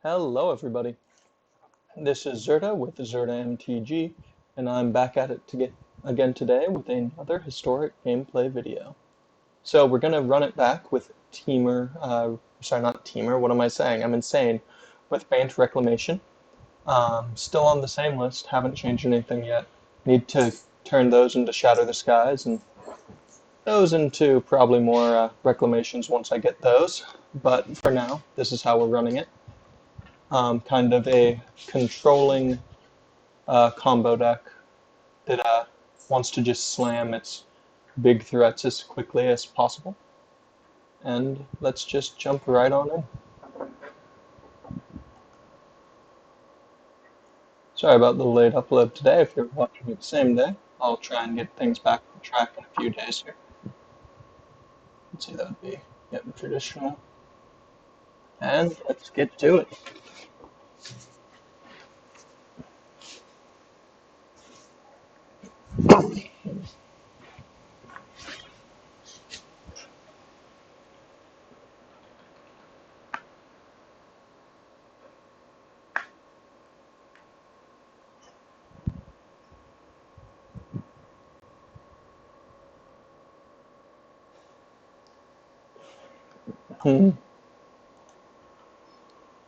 Hello everybody, this is Zerta with Zerta MTG, and I'm back at it again today with another historic gameplay video. So we're going to run it back with not Teamer, what am I saying? I'm insane. With Bant Reclamation. Still on the same list, haven't changed anything yet. Need to turn those into Shatter the Skies, and those into probably more Reclamations once I get those. But for now, this is how we're running it. Kind of a controlling combo deck that wants to just slam its big threats as quickly as possible. And let's just jump right on in. Sorry about the late upload today. If you're watching it the same day, I'll try and get things back on track in a few days here. Let's see, that would be traditional. And let's get to it.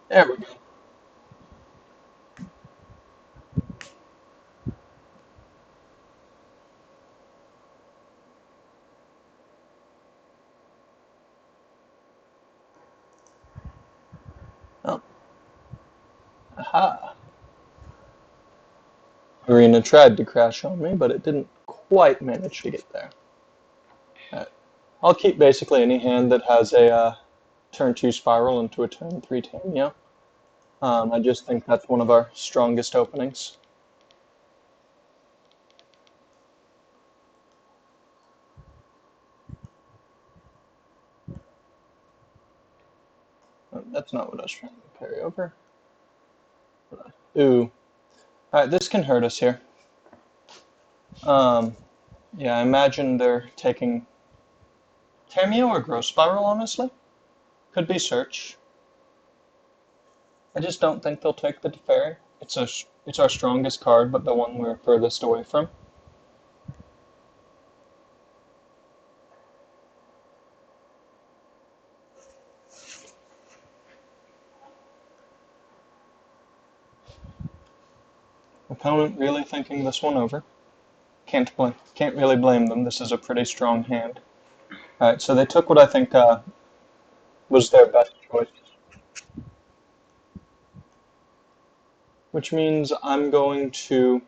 There we go. Oh. Aha. Arena tried to crash on me, but it didn't quite manage to get there. I'll keep basically any hand that has a turn 2 spiral into a turn 3 Tameo. I just think that's one of our strongest openings. That's not what I was trying to carry over. Ooh. Alright, this can hurt us here. Yeah, I imagine they're taking Tameo or Growth Spiral, honestly. Could be Search. I just don't think they'll take the Teferi. It's our strongest card, but the one we're furthest away from. Opponent really thinking this one over. Can't really blame them. This is a pretty strong hand. Alright, so they took what I think was their best choice. Which means I'm going to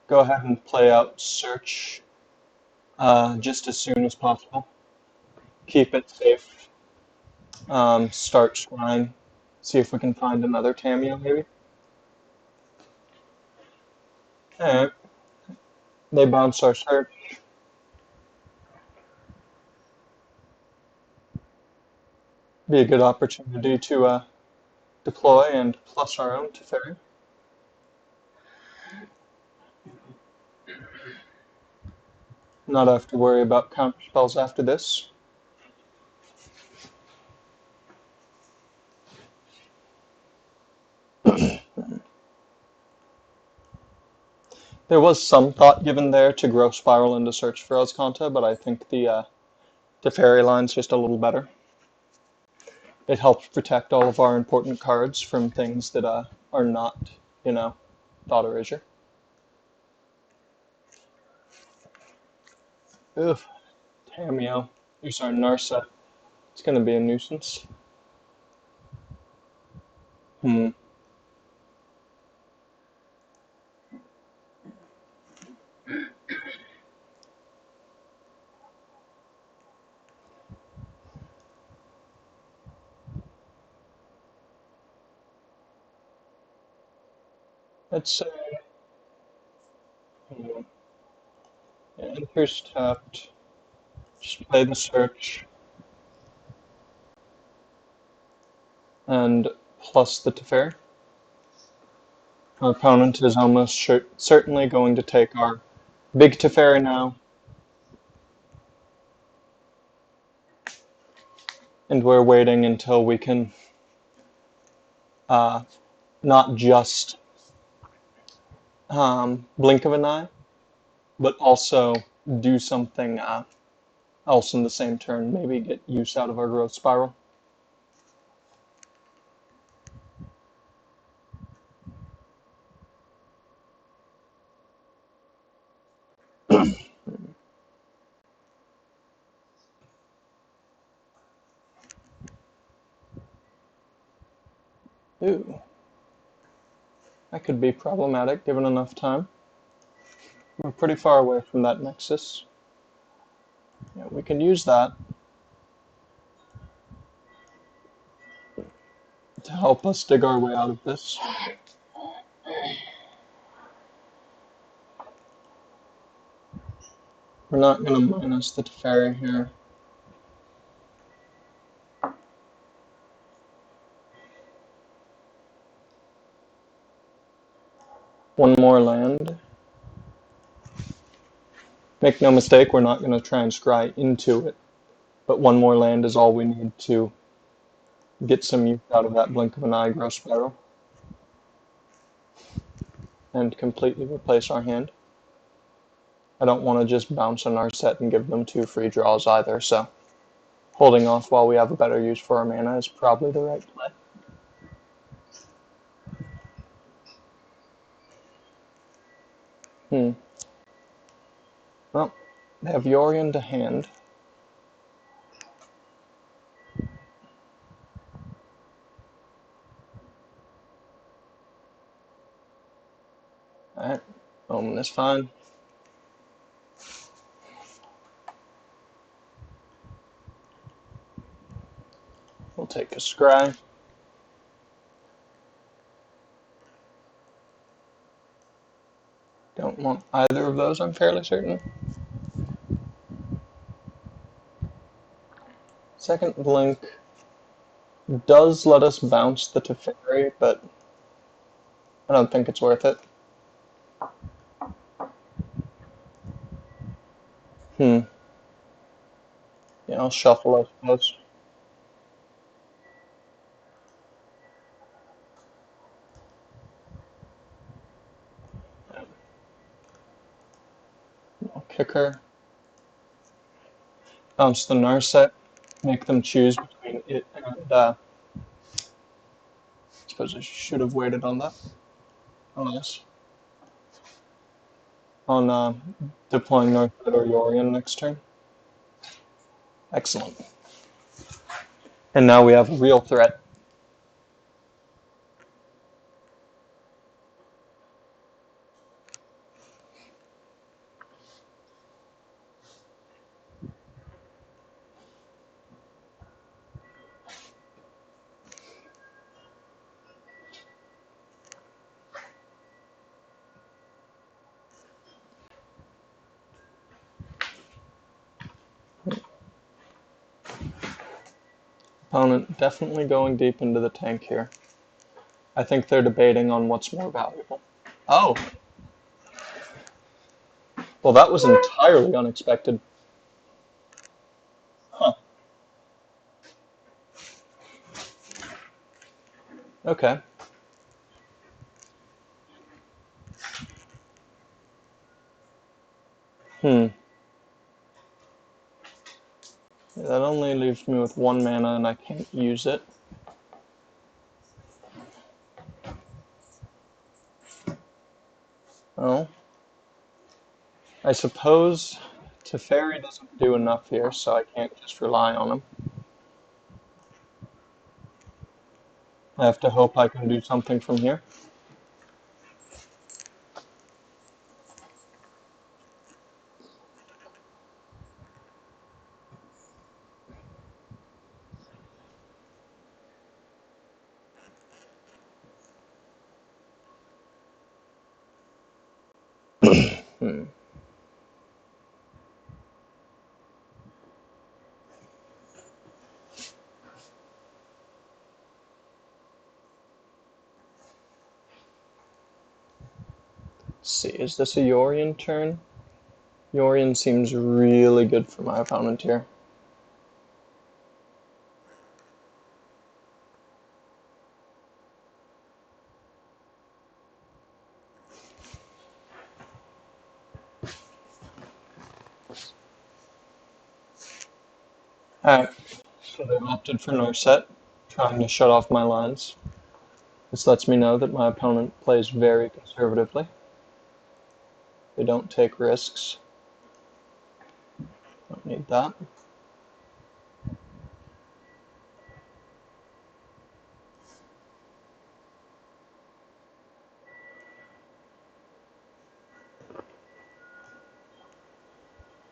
go ahead and play out Search just as soon as possible. Keep it safe. Start Shrine. See if we can find another Tameo, maybe. Alright. They bounce our Search. Be a good opportunity to deploy and plus our own Teferi. Not have to worry about counter spells after this. There was some thought given there to grow Spiral into Search for Azcanta, but I think the Teferi line's just a little better. It helps protect all of our important cards from things that are not, Thought Erasure. Oof. Tameo. There's our Narsa. It's going to be a nuisance. Let's say enters tapped. Just play the Search. And plus the Teferi. Our opponent is almost certainly going to take our big Teferi now. And we're waiting until we can not just blink of an eye, but also do something else in the same turn, maybe get use out of our growth spiral. Ooh, that could be problematic given enough time. We're pretty far away from that nexus. Yeah, we can use that to help us dig our way out of this. We're not going to minus the Teferi here. One more land. Make no mistake, we're not going to try and scry into it, but one more land is all we need to get some use out of that blink of an eye growth spiral and completely replace our hand. I don't want to just bounce on our set and give them 2 free draws either, so holding off while we have a better use for our mana is probably the right play. Well, they have Yorion to hand. Alright, Omen is fine. We'll take a scry. Don't want either of those, I'm fairly certain. Second blink does let us bounce the Teferi, but I don't think it's worth it. Yeah, I'll shuffle, I suppose. I'll kick her. Bounce the Narset. Make them choose between it and, I suppose I should have waited on that. Oh, yes. On deploying Narset or Yorion next turn. Excellent. And now we have a real threat. Opponent definitely going deep into the tank here. I think they're debating on what's more valuable. Oh! Well, that was entirely unexpected. Huh. Okay. That only leaves me with 1 mana and I can't use it. Oh. I suppose Teferi doesn't do enough here, so I can't just rely on him. I have to hope I can do something from here. Let's see, is this a Yorion turn? Yorion seems really good for my opponent here. Alright, so they've opted for Norset, trying to shut off my lines. This lets me know that my opponent plays very conservatively. They don't take risks. Don't need that.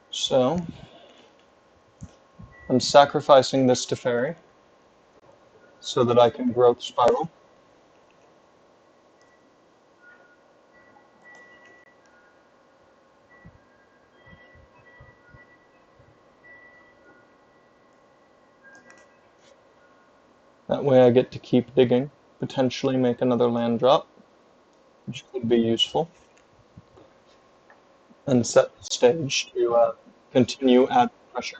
So, I'm sacrificing this to Fairy so that I can growth spiral. That way I get to keep digging, potentially make another land drop, which could be useful, and set the stage to continue adding pressure.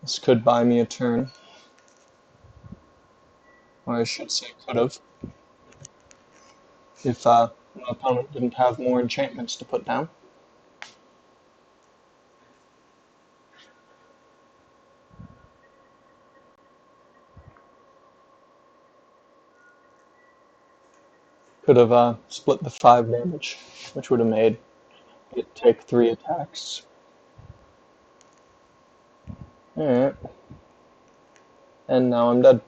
This could buy me a turn, or I should say could have, if my opponent didn't have more enchantments to put down. Could have split the 5 damage, which would have made it take 3 attacks. Alright. And now I'm dead.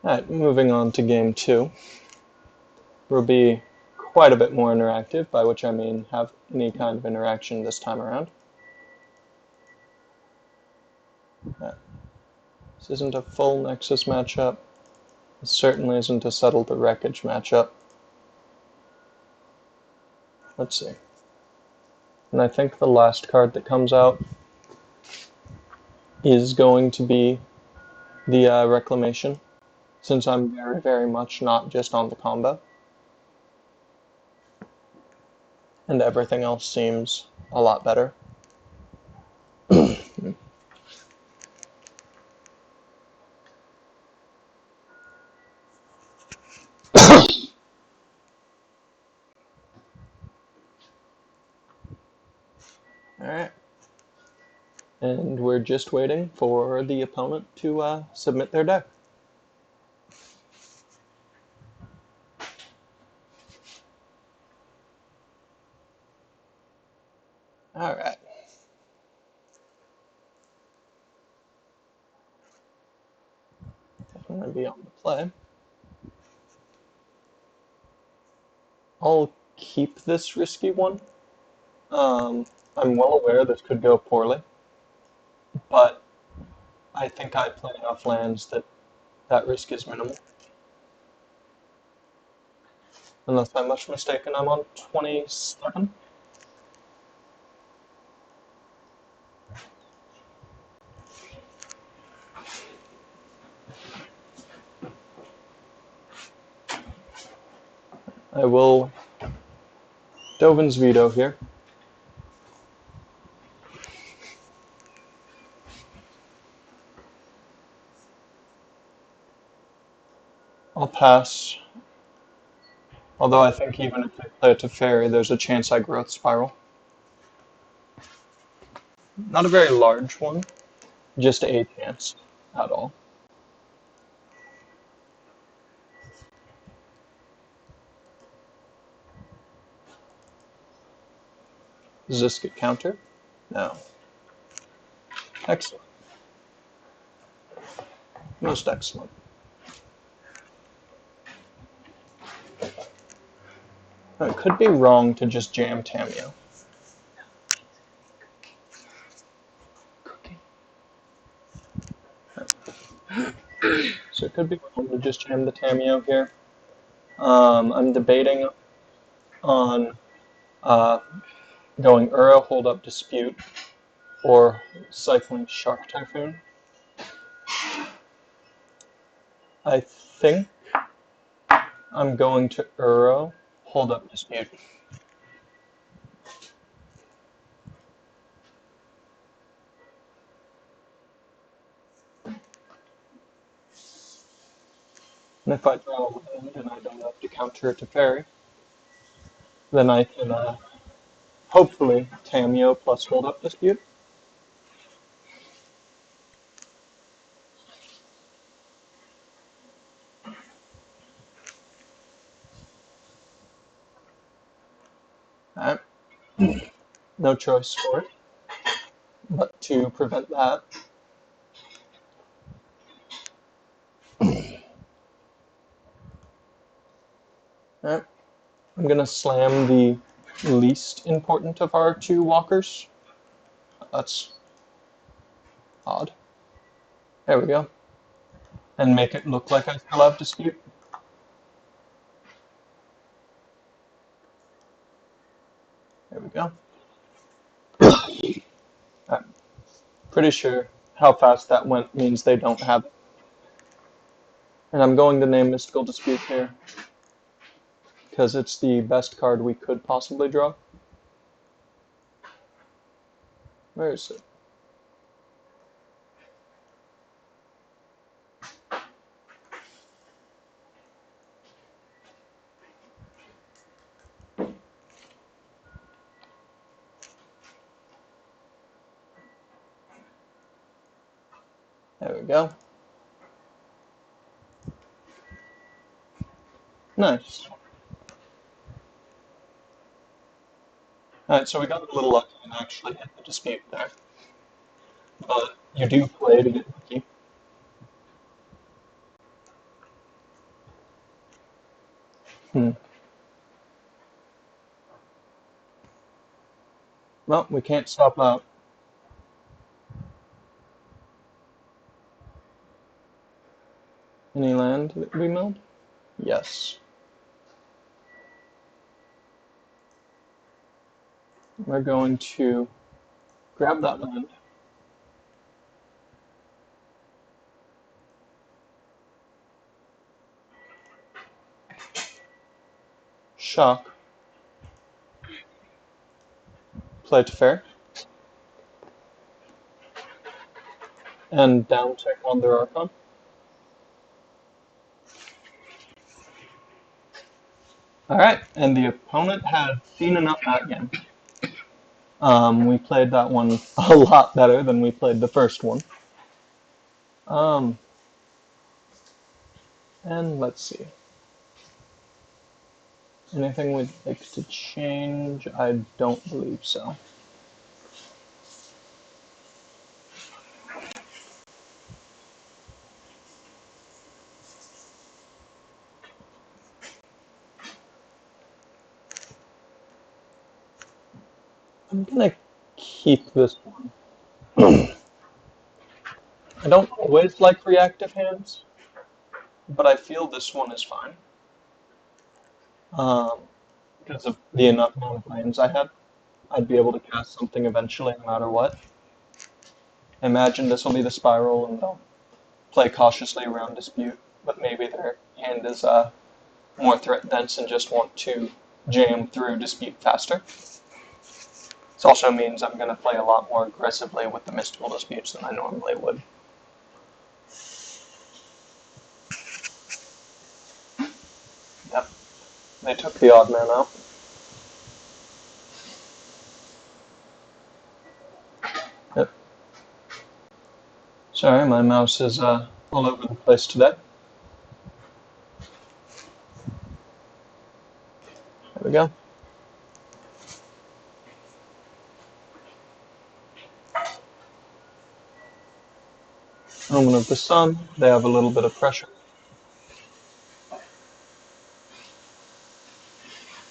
Alright, moving on to game 2. Will be quite a bit more interactive, by which I mean have any kind of interaction this time around. This isn't a full Nexus matchup. It certainly isn't a Settle the Wreckage matchup. Let's see. And I think the last card that comes out is going to be the Reclamation, since I'm very, very much not just on the combo. And everything else seems a lot better. Alright. And we're just waiting for the opponent to submit their deck. Alright. Definitely be on the play. I'll keep this risky one. I'm well aware this could go poorly, but I think I play enough lands that that risk is minimal. Unless I'm much mistaken, I'm on 27. I will Dovin's veto here. I'll pass. Although I think even if I play it to Fairy, there's a chance I growth spiral. Not a very large one, just a chance at all. Does this get countered? No. Excellent. Most excellent. It could be wrong to just jam Tamio. So it could be wrong to just jam the Tamio here. I'm debating on going Uro, Hold Up Dispute, or cycling Shark Typhoon. I think I'm going to Uro, Hold Up Dispute. And if I draw a land and I don't have to counter it to parry, then I can hopefully Tameo plus hold up dispute. Alright, no choice for it, but to prevent that. Alright, I'm gonna slam the least important of our two walkers. That's odd. There we go. And make it look like I still have dispute. There we go. I'm pretty sure how fast that went means they don't have it. And I'm going to name Mystical Dispute here, because it's the best card we could possibly draw. Where is it? There we go. Nice. Alright, so we got a little lucky and actually hit the dispute there. But you do play to get lucky. Well, we can't stop that. Any land that we milled? Yes. We're going to grab that land. Shock. Play to fair. And down tick on their Archon. Alright, and the opponent had seen enough that game. We played that one a lot better than we played the first one. And let's see. Anything we'd like to change? I don't believe so. I'm gonna keep this one. I don't always like reactive hands, but I feel this one is fine. Because of the enough amount of lands I had, I'd be able to cast something eventually no matter what. Imagine this will be the spiral and they'll play cautiously around dispute, but maybe their hand is more threat dense and just want to jam through dispute faster. This also means I'm going to play a lot more aggressively with the mystical disputes than I normally would. Yep, they took the odd man out. Yep. Sorry, my mouse is all over the place today. There we go. Omen of the Sun, they have a little bit of pressure.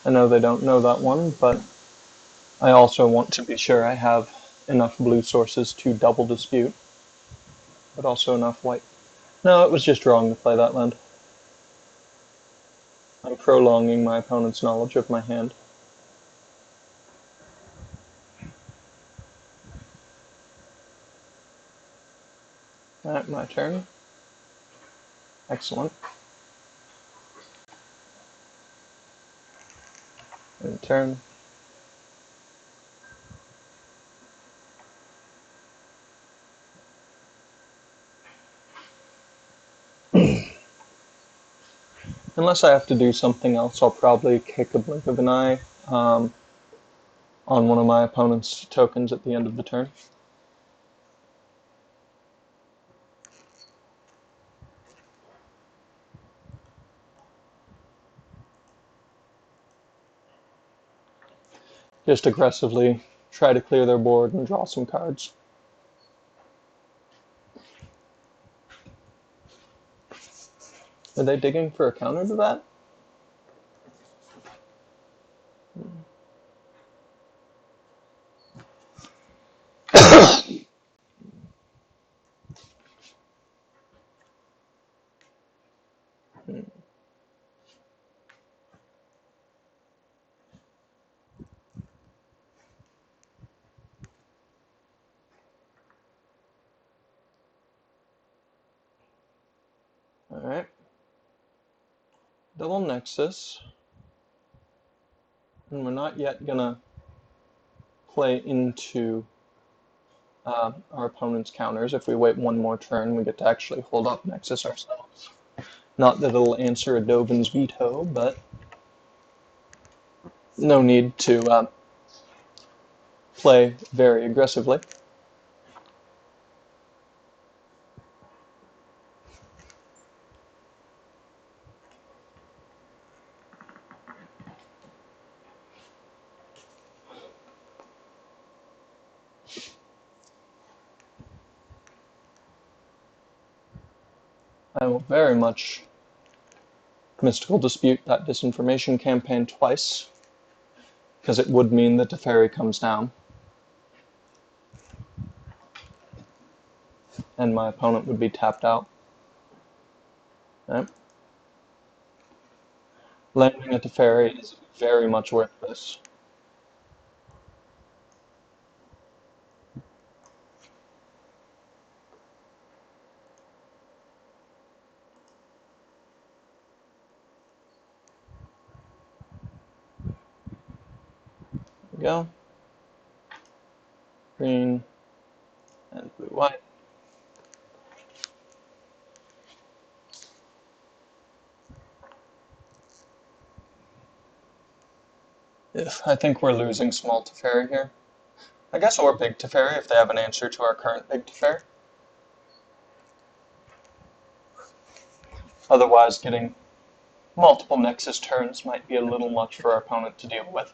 I know they don't know that one, but I also want to be sure I have enough blue sources to double dispute, but also enough white. No, it was just wrong to play that land. I'm prolonging my opponent's knowledge of my hand. Alright, my turn. Excellent. In turn. Unless I have to do something else, I'll probably kick a blink of an eye on one of my opponent's tokens at the end of the turn. Just aggressively try to clear their board and draw some cards. Are they digging for a counter to that? Alright. Double nexus. And we're not yet gonna play into our opponent's counters. If we wait one more turn, we get to actually hold up nexus ourselves. Not that it'll answer a Dovin's veto, but no need to play very aggressively. I will very much mystical dispute that disinformation campaign twice, because it would mean that Teferi comes down, and my opponent would be tapped out. Right? Landing a Teferi is very much worth this. There we go. Green and blue-white. I think we're losing small Teferi here. I guess or big Teferi if they have an answer to our current big Teferi. Otherwise, getting multiple Nexus turns might be a little much for our opponent to deal with.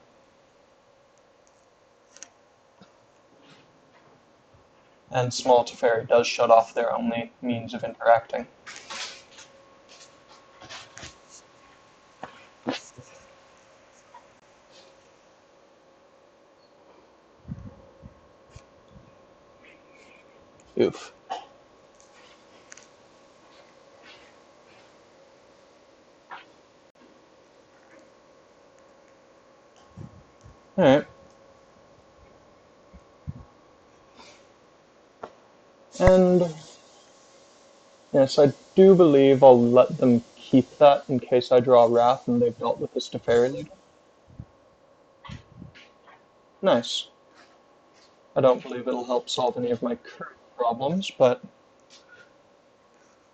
And small Teferi does shut off their only means of interacting. Oof. Alright. And yes, I do believe I'll let them keep that in case I draw Wrath and they've dealt with this Teferi later. Nice. I don't believe it'll help solve any of my current problems, but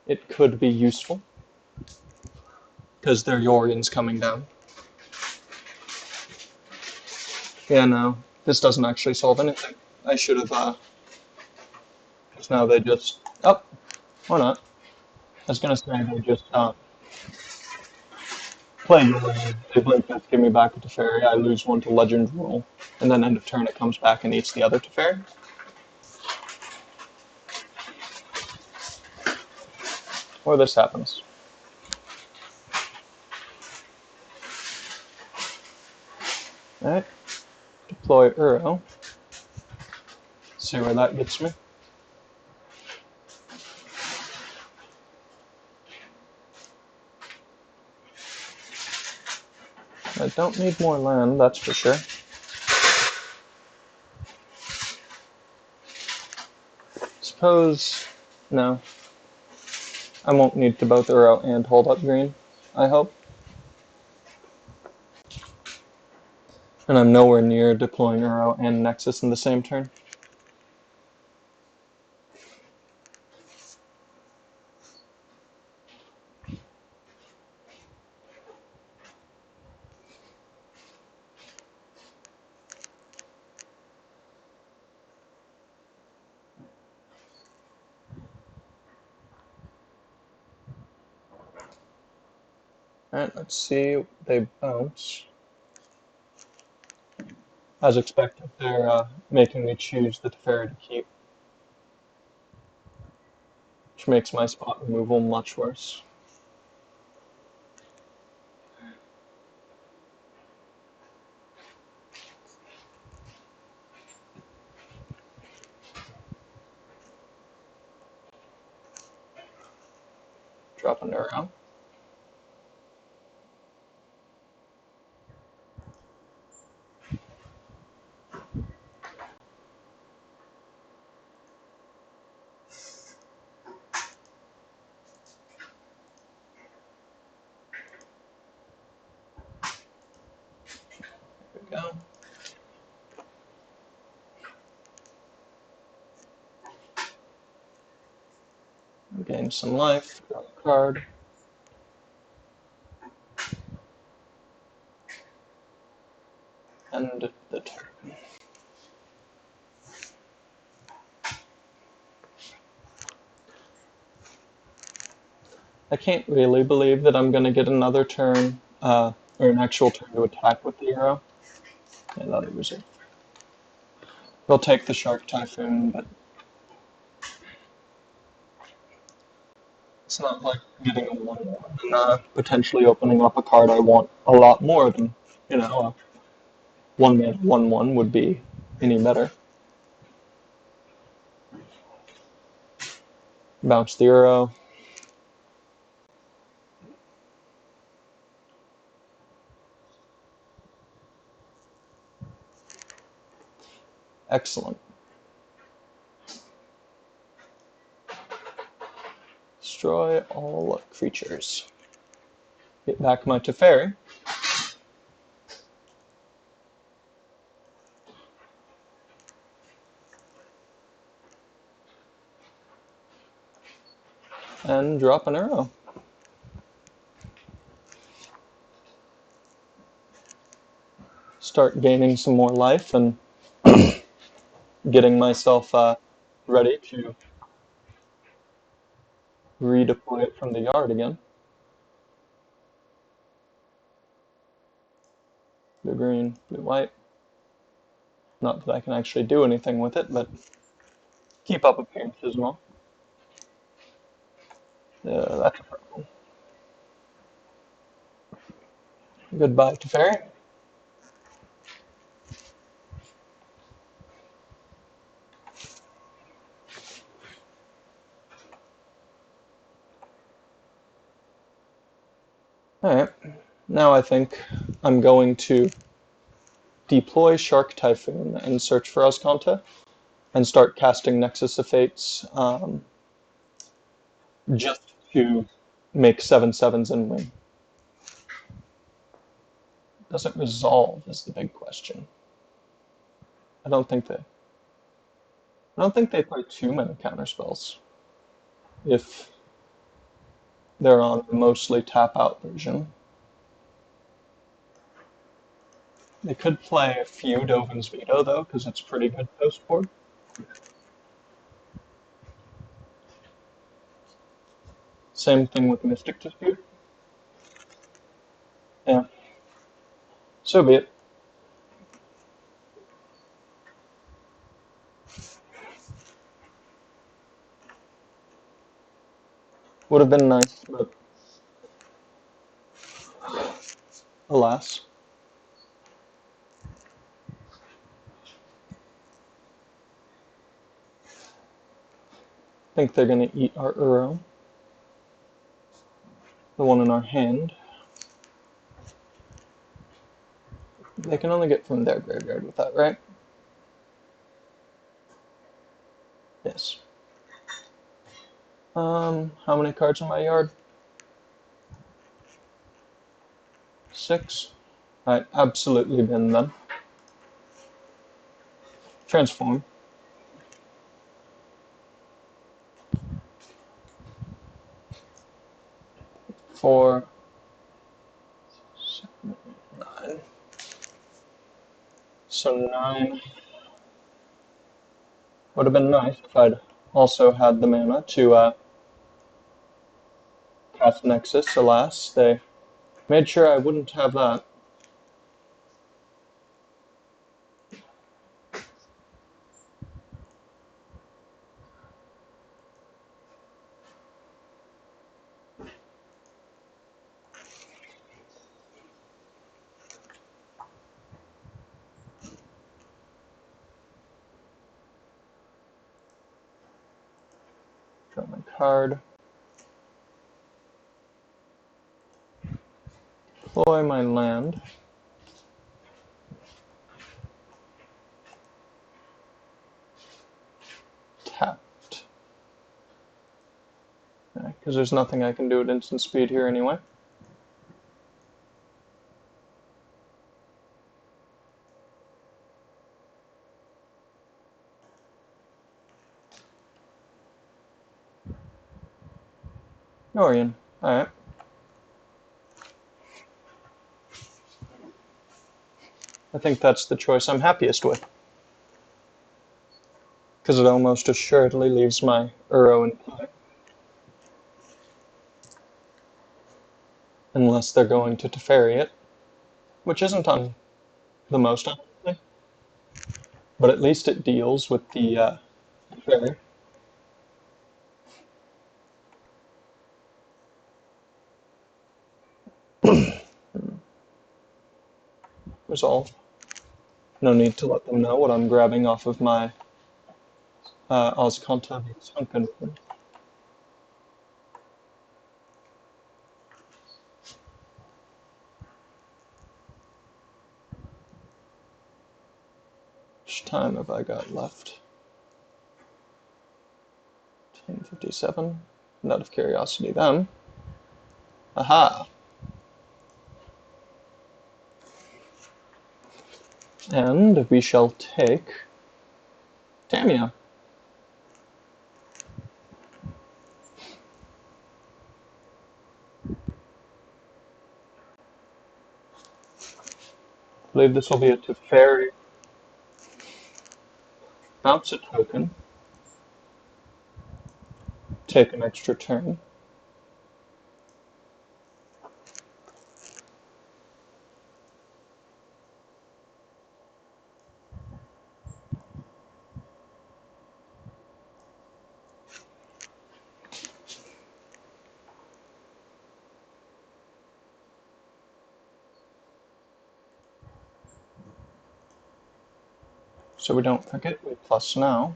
it could be useful. Because their Yorian's coming down. Yeah, no, this doesn't actually solve anything. I should have, because now they just, oh, or not. I was gonna say they just, play Yorian, they blink this, give me back a Teferi, I lose one to Legend roll, and then end of turn it comes back and eats the other Teferi. Or this happens. Alright, deploy Uro. See where that gets me. I don't need more land, that's for sure. Suppose, no. I won't need to both Uro and hold up green, I hope. And I'm nowhere near deploying Uro and Nexus in the same turn. Alright, let's see. They bounce. As expected, they're making me choose the Teferi to keep, which makes my spot removal much worse. Drop an arrow. There we go. Gain some life. Draw a card. End the turn. I can't really believe that I'm going to get another turn, or an actual turn to attack with the arrow. I thought it was it. They'll take the Shark Typhoon, but it's not like getting a 1/1 and potentially opening up a card I want a lot more than, a 1-mana 1/1 would be any better. Bounce the arrow. Excellent. Destroy all creatures. Get back my Teferi. And drop an arrow. Start gaining some more life and getting myself ready to redeploy it from the yard again. Blue green, blue white. Not that I can actually do anything with it, but keep up appearances and all. That's a problem. Goodbye, Teferi. Alright, now I think I'm going to deploy Shark Typhoon and search for Azcanta and start casting Nexus of Fates just to make 7/7s and win. Does it resolve is the big question. I don't think they play too many counterspells if they're on the mostly tap out version. They could play a few Dovin's Veto though, because it's pretty good post board. Same thing with Mystic Dispute. Yeah. So be it. Would have been nice, but alas. I think they're gonna eat our Uro. The one in our hand. They can only get from their graveyard with that, right? Yes. How many cards in my yard? 6. I absolutely bin them. Transform. Four, 7, 9. So 9 would have been nice if I'd also had the mana to cast Nexus. Alas, they Made sure I wouldn't have that. Got my card. Deploy my land. Tapped. Because there's nothing I can do at instant speed here anyway. Norian. Alright. I think that's the choice I'm happiest with. Because it almost assuredly leaves my Uro in play. Unless they're going to Teferi it. Which isn't on the most unlikely. But at least it deals with the Teferi. Resolve. No need to let them know what I'm grabbing off of my Ozconta Sunken. How much time have I got left? 10:57. And out of curiosity then. Aha! And we shall take Tamia. I believe this will be a Teferi. Bounce a token. Take an extra turn. So we don't forget we plus now.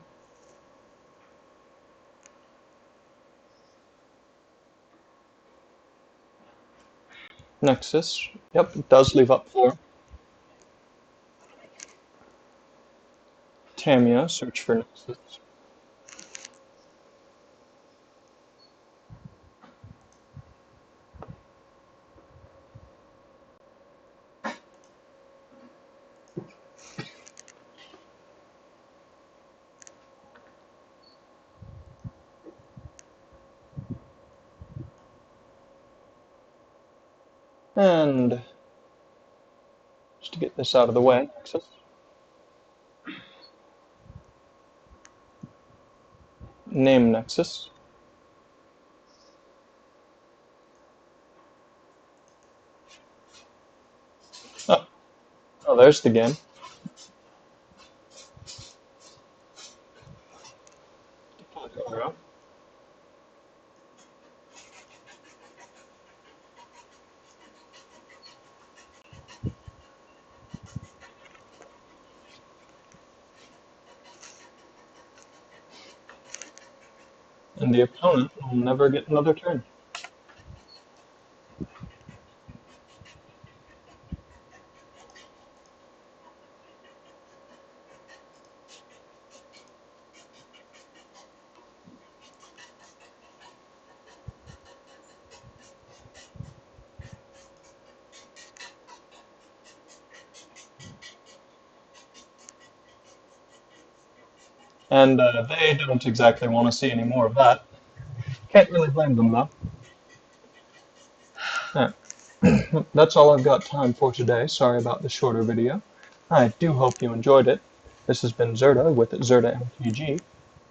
Nexus. Yep, it does leave up 4. Tamia, search for Nexus. And just to get this out of the way, Nexus. Name Nexus. Oh, there's the game. And the opponent will never get another turn. And they don't exactly want to see any more of that. Can't really blame them, though. Yeah. That's all I've got time for today. Sorry about the shorter video. I do hope you enjoyed it. This has been Zerda with Zerda MTG.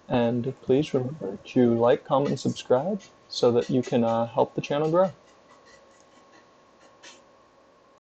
And please remember to like, comment, and subscribe so that you can help the channel grow.